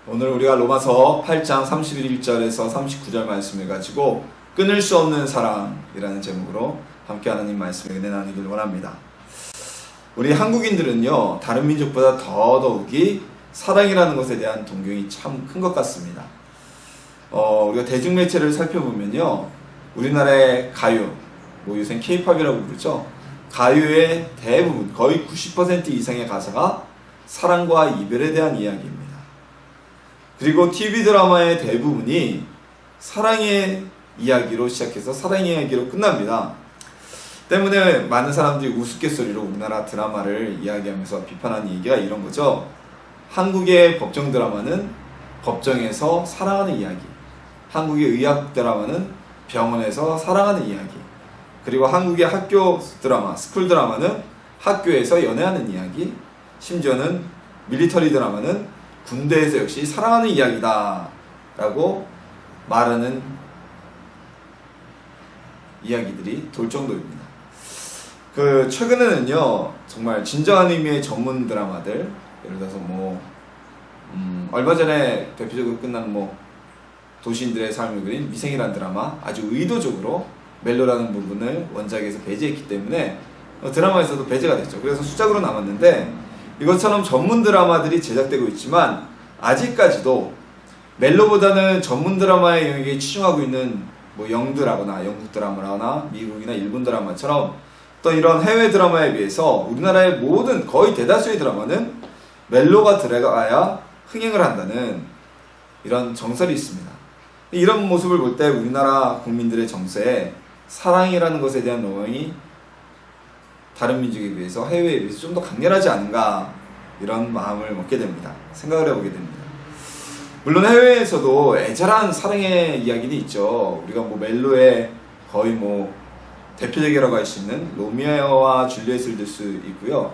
오늘 우리가 로마서 8장 31절에서 39절 말씀을 가지고 끊을 수 없는 사랑이라는 제목으로 함께 하나님 말씀을 은혜 나누길 원합니다. 우리 한국인들은요, 다른 민족보다 더더욱이 사랑이라는 것에 대한 동경이 참 큰 것 같습니다. 우리가 대중매체를 살펴보면요, 우리나라의 가요, 요새 K-팝이라고 부르죠. 가요의 대부분, 거의 90% 이상의 가사가 사랑과 이별에 대한 이야기입니다. 그리고 TV 드라마의 대부분이 사랑의 이야기로 시작해서 사랑의 이야기로 끝납니다. 때문에 많은 사람들이 우스갯소리로 우리나라 드라마를 이야기하면서 비판하는 얘기가 이런 거죠. 한국의 법정 드라마는 법정에서 사랑하는 이야기, 한국의 의학 드라마는 병원에서 사랑하는 이야기, 그리고 한국의 학교 드라마, 스쿨 드라마는 학교에서 연애하는 이야기, 심지어는 밀리터리 드라마는 군대에서 역시 사랑하는 이야기다 라고 말하는 이야기들이 돌 정도입니다. 최근에는요, 정말 진정한 의미의 전문 드라마들, 예를 들어서 얼마 전에 대표적으로 끝난 도시인들의 삶을 그린 미생이라는 드라마, 아주 의도적으로 멜로라는 부분을 원작에서 배제했기 때문에 드라마에서도 배제가 됐죠. 그래서 수작으로 남았는데, 이것처럼 전문 드라마들이 제작되고 있지만 아직까지도 멜로보다는 전문 드라마의 영역에 치중하고 있는 영드라거나 영국 드라마나 미국이나 일본 드라마처럼 또 이런 해외 드라마에 비해서 우리나라의 모든 거의 대다수의 드라마는 멜로가 들어가야 흥행을 한다는 이런 정설이 있습니다. 이런 모습을 볼 때 우리나라 국민들의 정서에 사랑이라는 것에 대한 로망이 다른 민족에 비해서, 해외에 비해서 좀 더 강렬하지 않은가, 이런 마음을 먹게 됩니다. 생각을 해보게 됩니다. 물론 해외에서도 애절한 사랑의 이야기는 있죠. 우리가 멜로의 거의 대표적이라고 할 수 있는 로미오와 줄리엣을 들 수 있고요.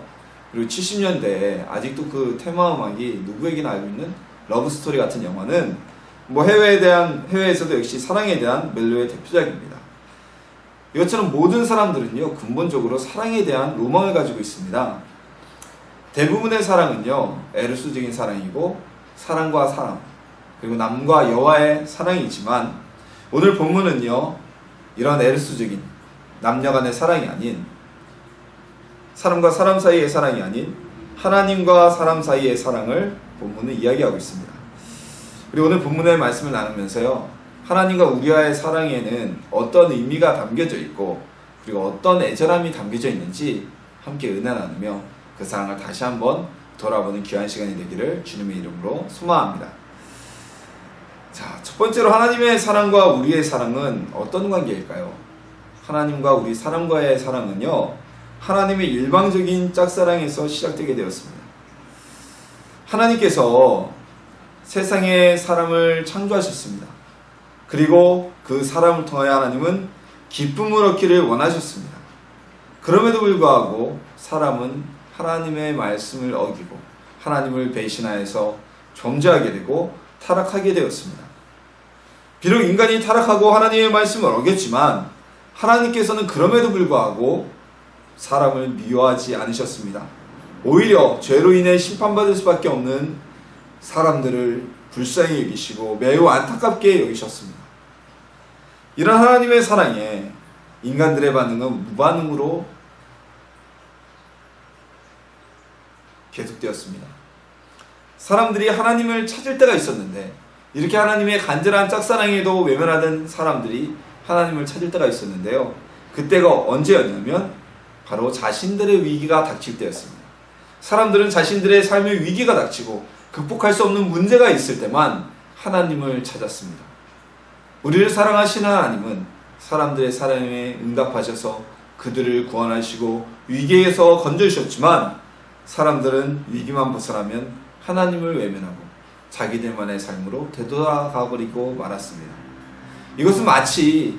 그리고 70년대에 아직도 그 테마 음악이 누구에게나 알고 있는 러브스토리 같은 영화는 해외에서도 역시 사랑에 대한 멜로의 대표작입니다. 이것처럼 모든 사람들은요, 근본적으로 사랑에 대한 로망을 가지고 있습니다. 대부분의 사랑은요, 에르스적인 사랑이고 사랑과 사람, 그리고 남과 여와의 사랑이지만 오늘 본문은요, 이런 에르스적인 남녀 간의 사랑이 아닌, 사람과 사람 사이의 사랑이 아닌 하나님과 사람 사이의 사랑을 본문은 이야기하고 있습니다. 그리고 오늘 본문의 말씀을 나누면서요, 하나님과 우리와의 사랑에는 어떤 의미가 담겨져 있고, 그리고 어떤 애절함이 담겨져 있는지 함께 은혜 나누며 그 사랑을 다시 한번 돌아보는 귀한 시간이 되기를 주님의 이름으로 소망합니다. 자, 첫 번째로 하나님의 사랑과 우리의 사랑은 어떤 관계일까요? 하나님과 우리 사람과의 사랑은요, 하나님의 일방적인 짝사랑에서 시작되게 되었습니다. 하나님께서 세상에 사람을 창조하셨습니다. 그리고 그 사람을 통하여 하나님은 기쁨을 얻기를 원하셨습니다. 그럼에도 불구하고 사람은 하나님의 말씀을 어기고 하나님을 배신하여서 존재하게 되고 타락하게 되었습니다. 비록 인간이 타락하고 하나님의 말씀을 어겼지만 하나님께서는 그럼에도 불구하고 사람을 미워하지 않으셨습니다. 오히려 죄로 인해 심판받을 수밖에 없는 사람들을 불쌍히 여기시고 매우 안타깝게 여기셨습니다. 이런 하나님의 사랑에 인간들의 반응은 무반응으로 계속되었습니다. 사람들이 하나님을 찾을 때가 있었는데, 이렇게 하나님의 간절한 짝사랑에도 외면하던 사람들이 하나님을 찾을 때가 있었는데요, 그때가 언제였냐면 바로 자신들의 위기가 닥칠 때였습니다. 사람들은 자신들의 삶의 위기가 닥치고 극복할 수 없는 문제가 있을 때만 하나님을 찾았습니다. 우리를 사랑하시는 하나님은 사람들의 사랑에 응답하셔서 그들을 구원하시고 위기에서 건져주셨지만, 사람들은 위기만 벗어나면 하나님을 외면하고 자기들만의 삶으로 되돌아가 버리고 말았습니다. 이것은 마치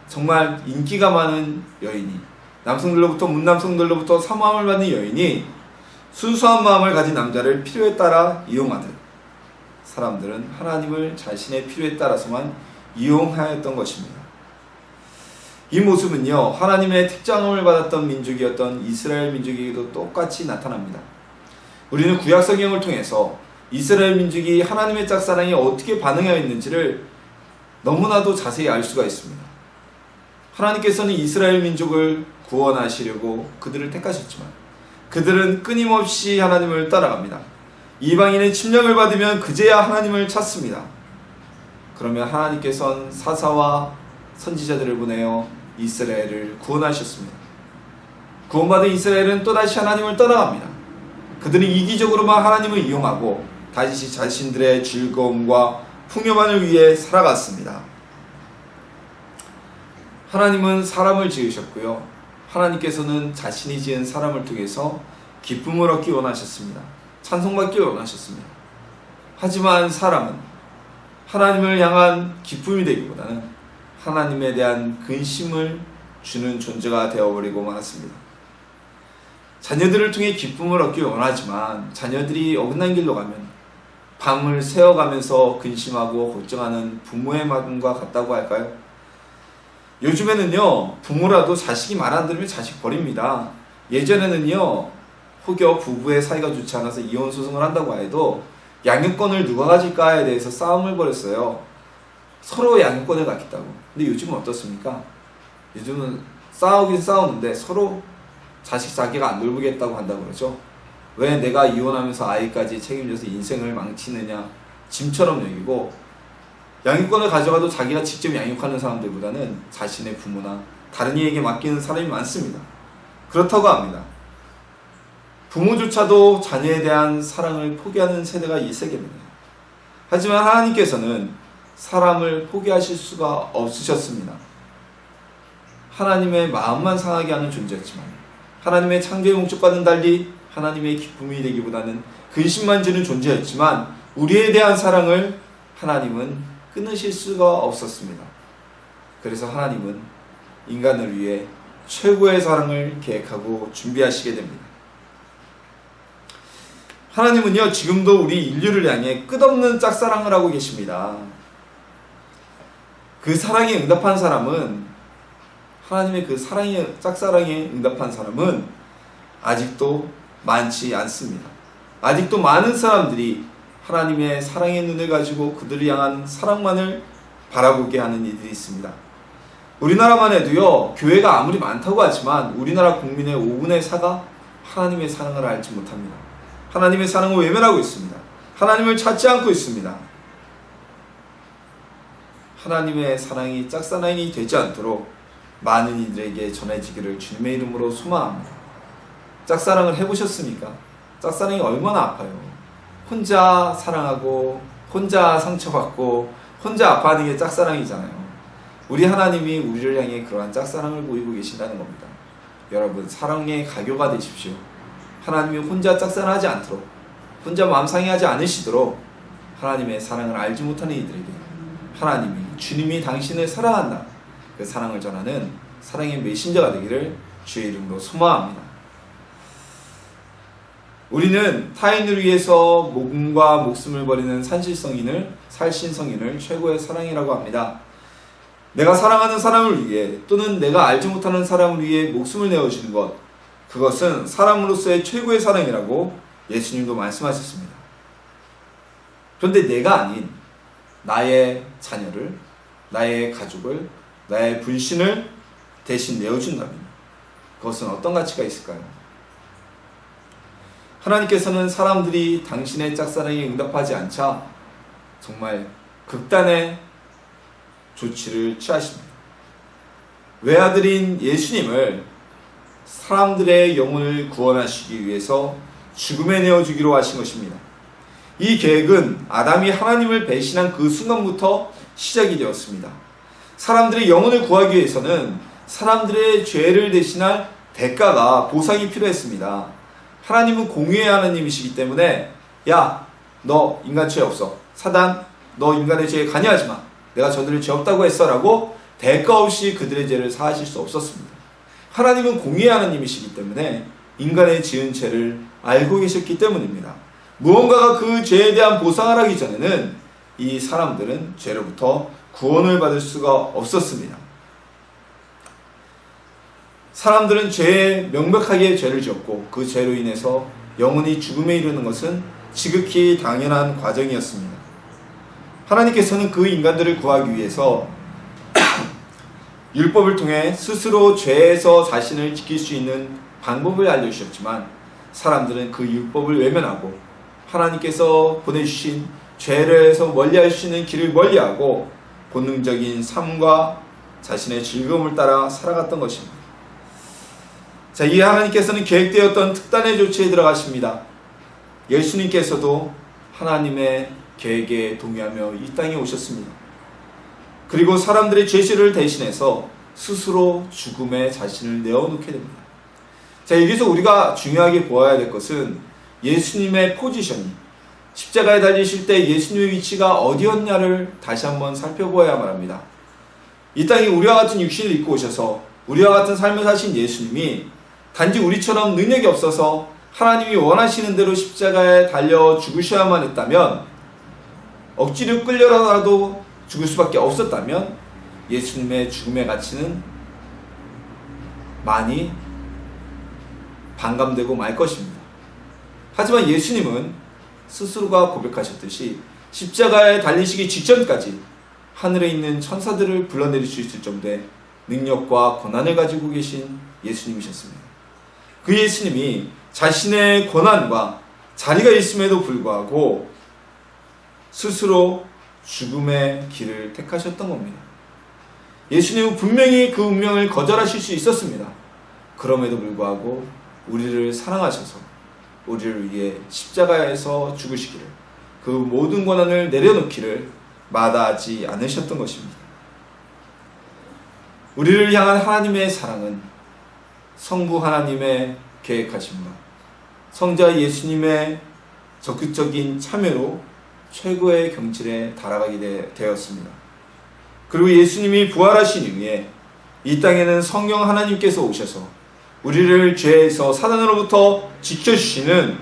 정말 인기가 많은 여인이, 남성들로부터 문남성들로부터 사모함을 받는 여인이 순수한 마음을 가진 남자를 필요에 따라 이용하듯, 사람들은 하나님을 자신의 필요에 따라서만 이용하였던 것입니다. 이 모습은요, 하나님의 특장을 받았던 민족이었던 이스라엘 민족에게도 똑같이 나타납니다. 우리는 구약 성경을 통해서 이스라엘 민족이 하나님의 짝사랑에 어떻게 반응하였는지를 너무나도 자세히 알 수가 있습니다. 하나님께서는 이스라엘 민족을 구원하시려고 그들을 택하셨지만 그들은 끊임없이 하나님을 따라갑니다. 이방인의 침략을 받으면 그제야 하나님을 찾습니다. 그러면 하나님께서는 사사와 선지자들을 보내어 이스라엘을 구원하셨습니다. 구원받은 이스라엘은 또다시 하나님을 떠나갑니다. 그들은 이기적으로만 하나님을 이용하고 다시 자신들의 즐거움과 풍요만을 위해 살아갔습니다. 하나님은 사람을 지으셨고요. 하나님께서는 자신이 지은 사람을 통해서 기쁨을 얻기 원하셨습니다. 찬송받기 원하셨습니다. 하지만 사람은 하나님을 향한 기쁨이 되기보다는 하나님에 대한 근심을 주는 존재가 되어버리고 말았습니다. 자녀들을 통해 기쁨을 얻기 원하지만 자녀들이 어긋난 길로 가면 밤을 새어가면서 근심하고 걱정하는 부모의 마음과 같다고 할까요? 요즘에는요, 부모라도 자식이 말 안 들으면 자식 버립니다. 예전에는요, 혹여 부부의 사이가 좋지 않아서 이혼 소송을 한다고 해도 양육권을 누가 가질까에 대해서 싸움을 벌였어요. 서로 양육권을 갖겠다고. 근데 요즘은 어떻습니까? 요즘은 싸우긴 싸우는데 서로 자식 자기가 안 돌보겠다고 한다고 그러죠. 왜 내가 이혼하면서 아이까지 책임져서 인생을 망치느냐, 짐처럼 여기고, 양육권을 가져가도 자기가 직접 양육하는 사람들보다는 자신의 부모나 다른 이에게 맡기는 사람이 많습니다. 그렇다고 합니다. 부모조차도 자녀에 대한 사랑을 포기하는 세대가 이 세계입니다. 하지만 하나님께서는 사람을 포기하실 수가 없으셨습니다. 하나님의 마음만 상하게 하는 존재였지만 하나님의 창조의 목적과는 달리 하나님의 기쁨이 되기보다는 근심만 주는 존재였지만 우리에 대한 사랑을 하나님은 끊으실 수가 없었습니다. 그래서 하나님은 인간을 위해 최고의 사랑을 계획하고 준비하시게 됩니다. 하나님은요, 지금도 우리 인류를 향해 끝없는 짝사랑을 하고 계십니다. 그 사랑에 응답한 사람은, 하나님의 그 짝사랑에 응답한 사람은 아직도 많지 않습니다. 아직도 많은 사람들이 하나님의 사랑의 눈을 가지고 그들을 향한 사랑만을 바라보게 하는 이들이 있습니다. 우리나라만 해도요, 교회가 아무리 많다고 하지만 우리나라 국민의 5분의 4가 하나님의 사랑을 알지 못합니다. 하나님의 사랑을 외면하고 있습니다. 하나님을 찾지 않고 있습니다. 하나님의 사랑이 짝사랑이 되지 않도록 많은 이들에게 전해지기를 주님의 이름으로 소망합니다. 짝사랑을 해보셨습니까? 짝사랑이 얼마나 아파요. 혼자 사랑하고 혼자 상처받고 혼자 아파하는 게 짝사랑이잖아요. 우리 하나님이 우리를 향해 그러한 짝사랑을 보이고 계신다는 겁니다. 여러분, 사랑의 가교가 되십시오. 하나님이 혼자 짝사랑하지 않도록, 혼자 마음 상해하지 않으시도록 하나님의 사랑을 알지 못하는 이들에게 하나님이, 주님이 당신을 사랑한다, 그 사랑을 전하는 사랑의 메신저가 되기를 주의 이름으로 소망합니다. 우리는 타인을 위해서 몸과 목숨을 버리는 살신성인을 최고의 사랑이라고 합니다. 내가 사랑하는 사람을 위해 또는 내가 알지 못하는 사람을 위해 목숨을 내어주는 것, 그것은 사람으로서의 최고의 사랑이라고 예수님도 말씀하셨습니다. 그런데 내가 아닌 나의 자녀를, 나의 가족을, 나의 분신을 대신 내어준다면 그것은 어떤 가치가 있을까요? 하나님께서는 사람들이 당신의 짝사랑에 응답하지 않자 정말 극단의 조치를 취하십니다. 외아들인 예수님을 사람들의 영혼을 구원하시기 위해서 죽음에 내어주기로 하신 것입니다. 이 계획은 아담이 하나님을 배신한 그 순간부터 시작이 되었습니다. 사람들의 영혼을 구하기 위해서는 사람들의 죄를 대신할 대가가, 보상이 필요했습니다. 하나님은 공의의 하나님이시기 때문에 야, 너 인간 죄 없어. 사단, 너 인간의 죄에 관여하지 마. 내가 저들을 죄 없다고 했어 라고 대가 없이 그들의 죄를 사하실 수 없었습니다. 하나님은 공의의 하나님이시기 때문에 인간의 지은 죄를 알고 계셨기 때문입니다. 무언가가 그 죄에 대한 보상을 하기 전에는 이 사람들은 죄로부터 구원을 받을 수가 없었습니다. 사람들은 죄에 명백하게 죄를 지었고 그 죄로 인해서 영혼이 죽음에 이르는 것은 지극히 당연한 과정이었습니다. 하나님께서는 그 인간들을 구하기 위해서 율법을 통해 스스로 죄에서 자신을 지킬 수 있는 방법을 알려주셨지만 사람들은 그 율법을 외면하고 하나님께서 보내주신 죄에서 멀리할 수 있는 길을 멀리하고 본능적인 삶과 자신의 즐거움을 따라 살아갔던 것입니다. 자, 이 하나님께서는 계획되었던 특단의 조치에 들어가십니다. 예수님께서도 하나님의 계획에 동의하며 이 땅에 오셨습니다. 그리고 사람들의 죄실을 대신해서 스스로 죽음에 자신을 내어놓게 됩니다. 자, 여기서 우리가 중요하게 보아야 될 것은 예수님의 포지션이 십자가에 달리실 때 예수님의 위치가 어디였냐를 다시 한번 살펴보아야만 합니다. 이 땅에 우리와 같은 육신을 입고 오셔서 우리와 같은 삶을 사신 예수님이 단지 우리처럼 능력이 없어서 하나님이 원하시는 대로 십자가에 달려 죽으셔야만 했다면, 억지로 끌려라도 죽을 수밖에 없었다면 예수님의 죽음의 가치는 많이 반감되고 말 것입니다. 하지만 예수님은 스스로가 고백하셨듯이 십자가에 달리시기 직전까지 하늘에 있는 천사들을 불러내릴 수 있을 정도의 능력과 권한을 가지고 계신 예수님이셨습니다. 그 예수님이 자신의 권한과 자리가 있음에도 불구하고 스스로 죽음의 길을 택하셨던 겁니다. 예수님은 분명히 그 운명을 거절하실 수 있었습니다. 그럼에도 불구하고 우리를 사랑하셔서 우리를 위해 십자가에서 죽으시기를, 그 모든 권한을 내려놓기를 마다하지 않으셨던 것입니다. 우리를 향한 하나님의 사랑은 성부 하나님의 계획하심과 성자 예수님의 적극적인 참여로 최고의 경질에 달아가게 되었습니다. 그리고 예수님이 부활하신 이후에 이 땅에는 성령 하나님께서 오셔서 우리를 죄에서 사단으로부터 지켜주시는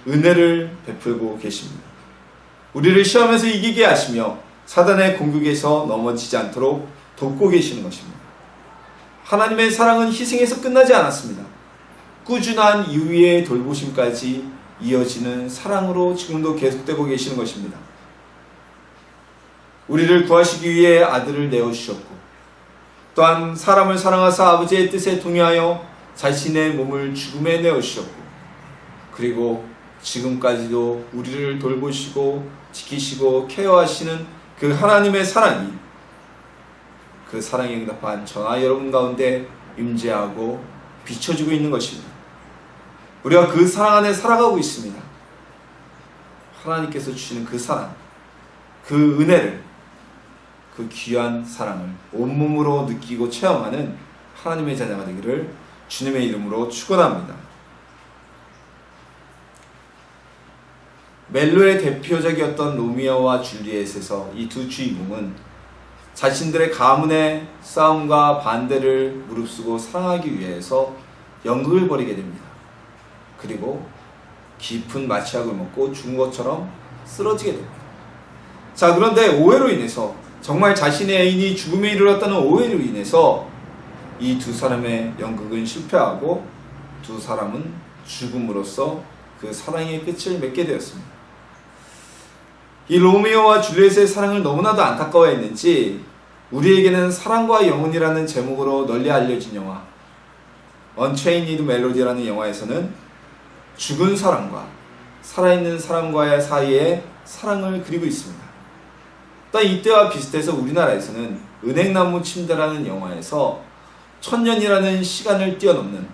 은혜를 베풀고 계십니다. 우리를 시험에서 이기게 하시며 사단의 공격에서 넘어지지 않도록 돕고 계시는 것입니다. 하나님의 사랑은 희생에서 끝나지 않았습니다. 꾸준한 이후의 돌보심까지 이어지는 사랑으로 지금도 계속되고 계시는 것입니다. 우리를 구하시기 위해 아들을 내어주셨고, 또한 사람을 사랑하사 아버지의 뜻에 동의하여 자신의 몸을 죽음에 내어주셨고, 그리고 지금까지도 우리를 돌보시고 지키시고 케어하시는 그 하나님의 사랑이, 그 사랑에 응답한 저나 여러분 가운데 임재하고 비춰지고 있는 것입니다. 우리가 그 사랑 안에 살아가고 있습니다. 하나님께서 주시는 그 사랑, 그 은혜를, 그 귀한 사랑을 온몸으로 느끼고 체험하는 하나님의 자녀가 되기를 주님의 이름으로 축원합니다. 멜로의 대표적이었던 로미오와 줄리엣에서 이 두 주인공은 자신들의 가문의 싸움과 반대를 무릅쓰고 사랑하기 위해서 연극을 벌이게 됩니다. 그리고 깊은 마취약을 먹고 죽은 것처럼 쓰러지게 됩니다. 자, 그런데 오해로 인해서, 정말 자신의 애인이 죽음에 이르렀다는 오해로 인해서 이 두 사람의 연극은 실패하고 두 사람은 죽음으로써 그 사랑의 끝을 맺게 되었습니다. 이 로미오와 줄리엣의 사랑을 너무나도 안타까워했는지 우리에게는 사랑과 영혼이라는 제목으로 널리 알려진 영화 언체인이드 멜로디라는 영화에서는 죽은 사람과 살아있는 사람과의 사이에 사랑을 그리고 있습니다. 또 이때와 비슷해서 우리나라에서는 은행나무 침대라는 영화에서 천년이라는 시간을 뛰어넘는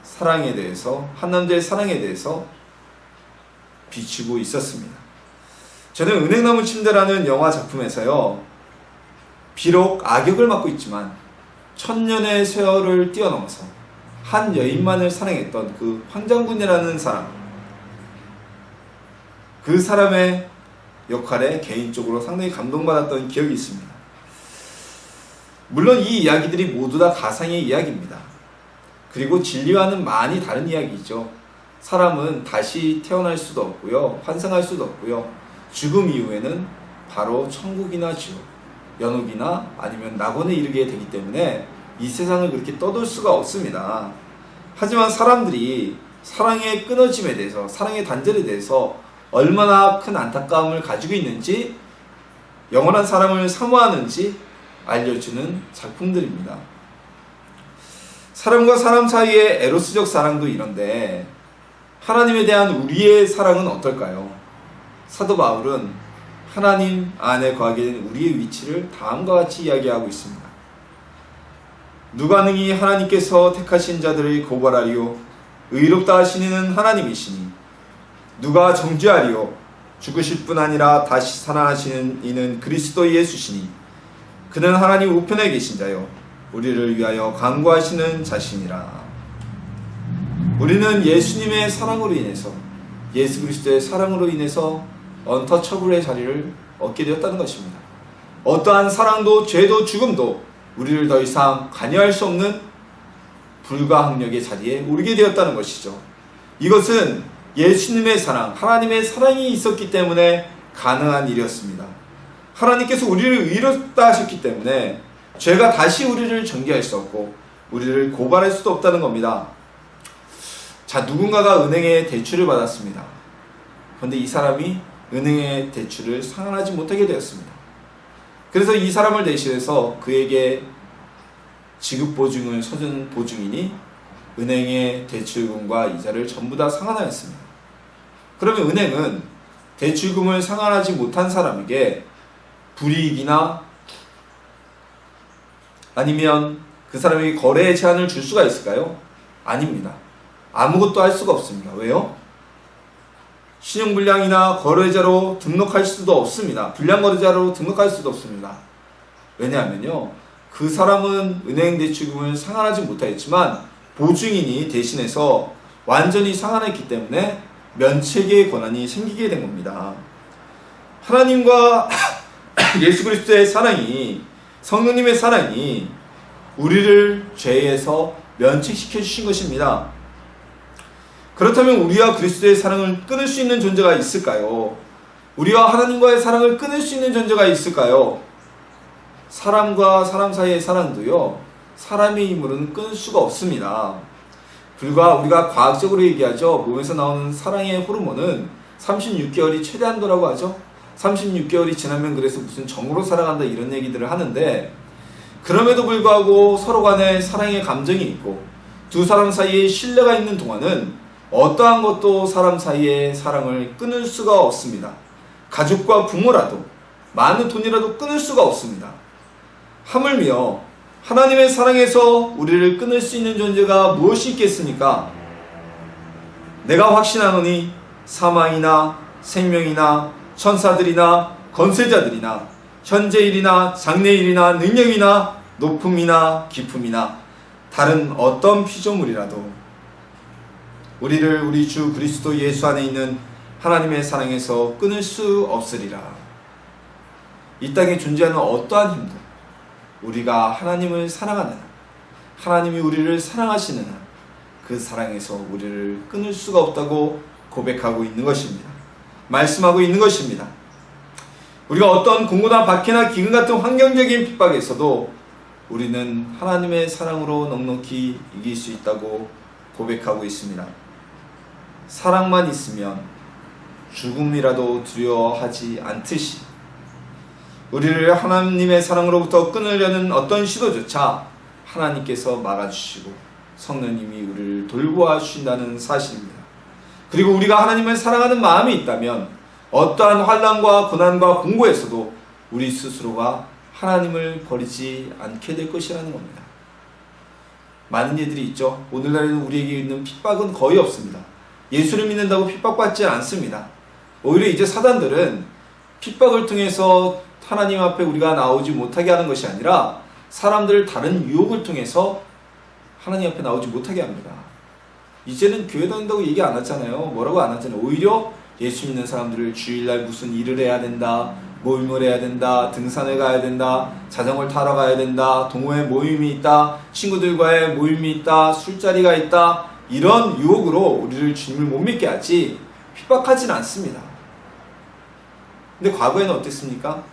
사랑에 대해서, 한 남자의 사랑에 대해서 비추고 있었습니다. 저는 은행나무 침대라는 영화 작품에서요, 비록 악역을 맡고 있지만 천년의 세월을 뛰어넘어서 한 여인만을 사랑했던 그 황장군이라는 사람, 그 사람의 역할에 개인적으로 상당히 감동받았던 기억이 있습니다. 물론 이 이야기들이 모두 다 가상의 이야기입니다. 그리고 진리와는 많이 다른 이야기죠. 사람은 다시 태어날 수도 없고요, 환생할 수도 없고요, 죽음 이후에는 바로 천국이나 지옥, 연옥이나 아니면 낙원에 이르게 되기 때문에 이 세상을 그렇게 떠돌 수가 없습니다. 하지만 사람들이 사랑의 끊어짐에 대해서, 사랑의 단절에 대해서 얼마나 큰 안타까움을 가지고 있는지, 영원한 사랑을 사모하는지 알려주는 작품들입니다. 사람과 사람 사이의 에로스적 사랑도 이런데 하나님에 대한 우리의 사랑은 어떨까요? 사도 바울은 하나님 안에 거하게 된 우리의 위치를 다음과 같이 이야기하고 있습니다. 누가 능히 하나님께서 택하신 자들을 고발하리요? 의롭다 하시는 이는 하나님이시니 누가 정죄하리요? 죽으실 뿐 아니라 다시 살아나시는 이는 그리스도 예수시니 그는 하나님 우편에 계신 자요 우리를 위하여 간구하시는 자신이라. 우리는 예수님의 사랑으로 인해서, 예수 그리스도의 사랑으로 인해서 언터처블의 자리를 얻게 되었다는 것입니다. 어떠한 사랑도 죄도 죽음도 우리를 더 이상 관여할 수 없는 불가항력의 자리에 오르게 되었다는 것이죠. 이것은 예수님의 사랑, 하나님의 사랑이 있었기 때문에 가능한 일이었습니다. 하나님께서 우리를 의롭다 하셨기 때문에 죄가 다시 우리를 정죄할 수 없고 우리를 고발할 수도 없다는 겁니다. 자, 누군가가 은행에 대출을 받았습니다. 그런데 이 사람이 은행의 대출을 상환하지 못하게 되었습니다. 그래서 이 사람을 대신해서 그에게 지급보증을 서준 보증인이 은행의 대출금과 이자를 전부 다 상환하였습니다. 그러면 은행은 대출금을 상환하지 못한 사람에게 불이익이나 아니면 그 사람에게 거래의 제한을 줄 수가 있을까요? 아닙니다. 아무것도 할 수가 없습니다. 왜요? 신용불량이나 거래자로 등록할 수도 없습니다. 불량거래자로 등록할 수도 없습니다. 왜냐하면요, 그 사람은 은행 대출금을 상환하지 못하였지만 보증인이 대신해서 완전히 상환했기 때문에 면책의 권한이 생기게 된 겁니다. 하나님과 예수 그리스도의 사랑이, 성령님의 사랑이 우리를 죄에서 면책시켜 주신 것입니다. 그렇다면 우리와 그리스도의 사랑을 끊을 수 있는 존재가 있을까요? 우리와 하나님과의 사랑을 끊을 수 있는 존재가 있을까요? 사람과 사람 사이의 사랑도요, 사람의 힘으로는 끊을 수가 없습니다. 불과 우리가 과학적으로 얘기하죠. 몸에서 나오는 사랑의 호르몬은 36개월이 최대한도라고 하죠. 36개월이 지나면 그래서 무슨 정으로 사랑한다 이런 얘기들을 하는데, 그럼에도 불구하고 서로 간에 사랑의 감정이 있고 두 사람 사이에 신뢰가 있는 동안은 어떠한 것도 사람 사이의 사랑을 끊을 수가 없습니다. 가족과 부모라도, 많은 돈이라도 끊을 수가 없습니다. 하물며 하나님의 사랑에서 우리를 끊을 수 있는 존재가 무엇이 있겠습니까? 내가 확신하노니 사망이나 생명이나 천사들이나 권세자들이나 현재일이나 장래일이나 능력이나 높음이나 깊음이나 다른 어떤 피조물이라도 우리를 우리 주 그리스도 예수 안에 있는 하나님의 사랑에서 끊을 수 없으리라. 이 땅에 존재하는 어떠한 힘도 우리가 하나님을 사랑하는 한, 하나님이 우리를 사랑하시는 한, 그 사랑에서 우리를 끊을 수가 없다고 고백하고 있는 것입니다. 말씀하고 있는 것입니다. 우리가 어떤 공고나 박해나 기근 같은 환경적인 핍박에서도 우리는 하나님의 사랑으로 넉넉히 이길 수 있다고 고백하고 있습니다. 사랑만 있으면 죽음이라도 두려워하지 않듯이 우리를 하나님의 사랑으로부터 끊으려는 어떤 시도조차 하나님께서 막아주시고 성령님이 우리를 돌보아 주신다는 사실입니다. 그리고 우리가 하나님을 사랑하는 마음이 있다면 어떠한 환난과 고난과 공고에서도 우리 스스로가 하나님을 버리지 않게 될 것이라는 겁니다. 많은 이들이 있죠. 오늘날에는 우리에게 있는 핍박은 거의 없습니다. 예수를 믿는다고 핍박받지 않습니다. 오히려 이제 사단들은 핍박을 통해서 하나님 앞에 우리가 나오지 못하게 하는 것이 아니라 사람들을 다른 유혹을 통해서 하나님 앞에 나오지 못하게 합니다. 이제는 교회 다닌다고 얘기 안 하잖아요. 뭐라고 안 하잖아요. 오히려 예수 믿는 사람들을 주일날 무슨 일을 해야 된다, 모임을 해야 된다, 등산을 가야 된다, 자전거를 타러 가야 된다, 동호회 모임이 있다, 친구들과의 모임이 있다, 술자리가 있다, 이런 유혹으로 우리를 주님을 못 믿게 하지 핍박하진 않습니다. 근데 과거에는 어땠습니까?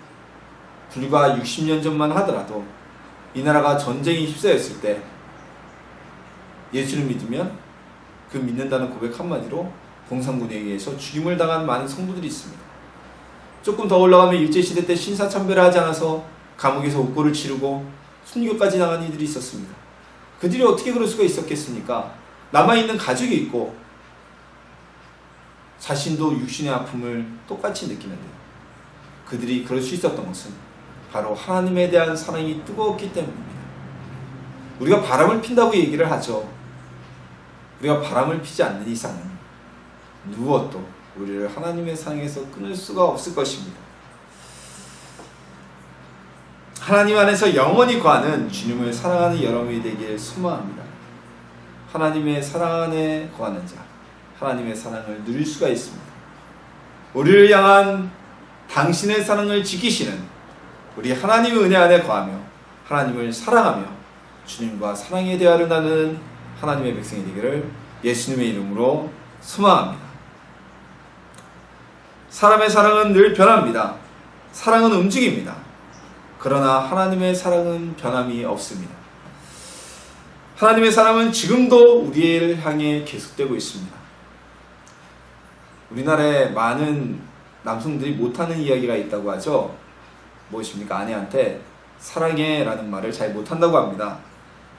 불과 60년 전만 하더라도 이 나라가 전쟁이 휩싸였을 때 예수를 믿으면 그 믿는다는 고백 한마디로 공산군에 의해서 죽임을 당한 많은 성도들이 있습니다. 조금 더 올라가면 일제시대 때 신사참배를 하지 않아서 감옥에서 옥고를 치르고 순교까지 당한 이들이 있었습니다. 그들이 어떻게 그럴 수가 있었겠습니까? 남아있는 가족이 있고 자신도 육신의 아픔을 똑같이 느끼는데요. 그들이 그럴 수 있었던 것은 바로 하나님에 대한 사랑이 뜨거웠기 때문입니다. 우리가 바람을 핀다고 얘기를 하죠. 우리가 바람을 피지 않는 이상은 누구도 우리를 하나님의 사랑에서 끊을 수가 없을 것입니다. 하나님 안에서 영원히 거하는 주님을 사랑하는 여러분이 되길 소망합니다. 하나님의 사랑 안에 거하는 자, 하나님의 사랑을 누릴 수가 있습니다. 우리를 향한 당신의 사랑을 지키시는 우리 하나님의 은혜 안에 거하며 하나님을 사랑하며 주님과 사랑의 대화를 나누는 하나님의 백성이 되기를 예수님의 이름으로 소망합니다. 사람의 사랑은 늘 변합니다. 사랑은 움직입니다. 그러나 하나님의 사랑은 변함이 없습니다. 하나님의 사랑은 지금도 우리를 향해 계속되고 있습니다. 우리나라에 많은 남성들이 못하는 이야기가 있다고 하죠. 무엇입니까? 아내한테 사랑해 라는 말을 잘 못한다고 합니다.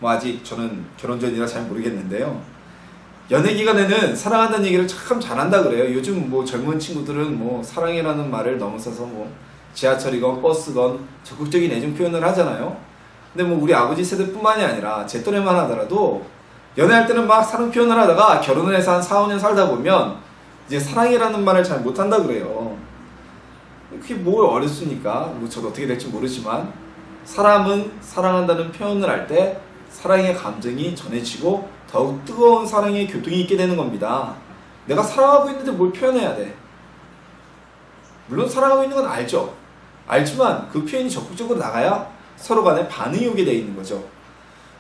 아직 저는 결혼 전이라 잘 모르겠는데요. 연애 기간에는 사랑한다는 얘기를 참 잘한다 그래요. 요즘 젊은 친구들은 사랑해라는 말을 넘어서서 지하철이건 버스건 적극적인 애정 표현을 하잖아요. 근데 우리 아버지 세대뿐만이 아니라 제 또래만 하더라도 연애할 때는 막 사랑 표현을 하다가 결혼을 해서 한 4, 5년 살다 보면 이제 사랑이라는 말을 잘 못한다 그래요. 그게 어렸으니까 저도 어떻게 될지 모르지만 사람은 사랑한다는 표현을 할 때 사랑의 감정이 전해지고 더욱 뜨거운 사랑의 교통이 있게 되는 겁니다. 내가 사랑하고 있는데 뭘 표현해야 돼? 물론 사랑하고 있는 건 알죠. 알지만 그 표현이 적극적으로 나가야 서로 간에 반응이 오게 되어 있는 거죠.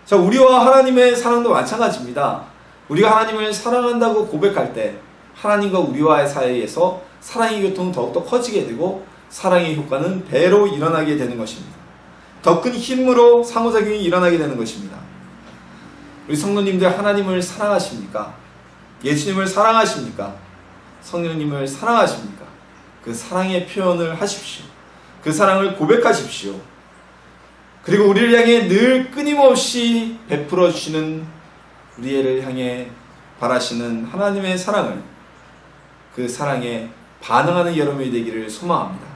자, 우리와 하나님의 사랑도 마찬가지입니다. 우리가 하나님을 사랑한다고 고백할 때 하나님과 우리와의 사이에서 사랑의 교통은 더욱더 커지게 되고 사랑의 효과는 배로 일어나게 되는 것입니다. 더 큰 힘으로 상호작용이 일어나게 되는 것입니다. 우리 성도님들 하나님을 사랑하십니까? 예수님을 사랑하십니까? 성령님을 사랑하십니까? 그 사랑의 표현을 하십시오. 그 사랑을 고백하십시오. 그리고 우리를 향해 늘 끊임없이 베풀어 주시는 우리를 향해 바라시는 하나님의 사랑을 그 사랑에 반응하는 여러분이 되기를 소망합니다.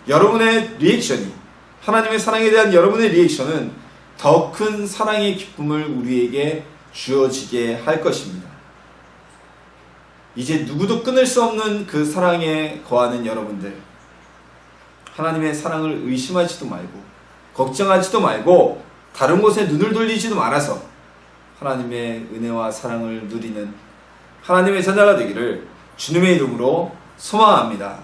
여러분의 리액션이 하나님의 사랑에 대한 여러분의 리액션은 더 큰 사랑의 기쁨을 우리에게 주어지게 할 것입니다. 이제 누구도 끊을 수 없는 그 사랑에 거하는 여러분들, 하나님의 사랑을 의심하지도 말고 걱정하지도 말고 다른 곳에 눈을 돌리지도 말아서 하나님의 은혜와 사랑을 누리는 하나님의 자녀가 되기를 주님의 이름으로 소망합니다.